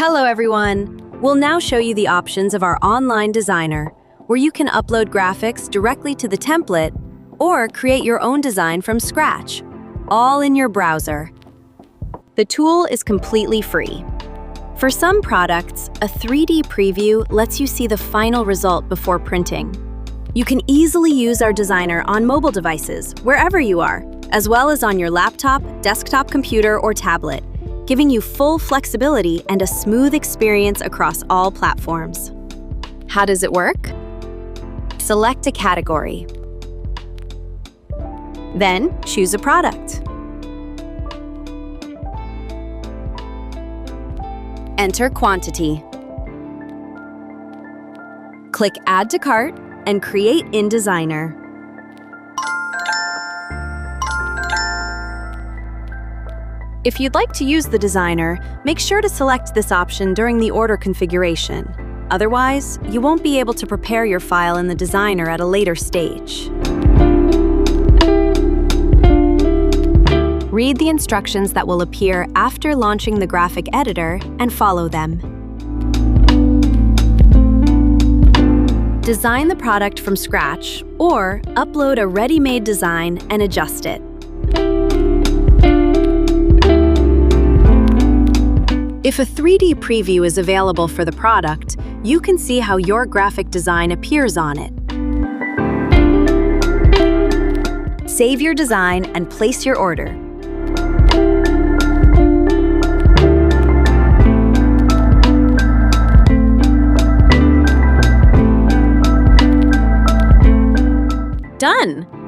Hello everyone! We'll now show you the options of our online designer, where you can upload graphics directly to the template or create your own design from scratch, all in your browser. The tool is completely free. For some products, a 3D preview lets you see the final result before printing. You can easily use our designer on mobile devices, wherever you are, as well as on your laptop, desktop computer, or tablet, giving you full flexibility and a smooth experience across all platforms. How does it work? Select a category. Then choose a product. Enter quantity. Click Add to Cart and create in Designer. If you'd like to use the designer, make sure to select this option during the order configuration. Otherwise, you won't be able to prepare your file in the designer at a later stage. Read the instructions that will appear after launching the graphic editor and follow them. Design the product from scratch or upload a ready-made design and adjust it. If a 3D preview is available for the product, you can see how your graphic design appears on it. Save your design and place your order. Done!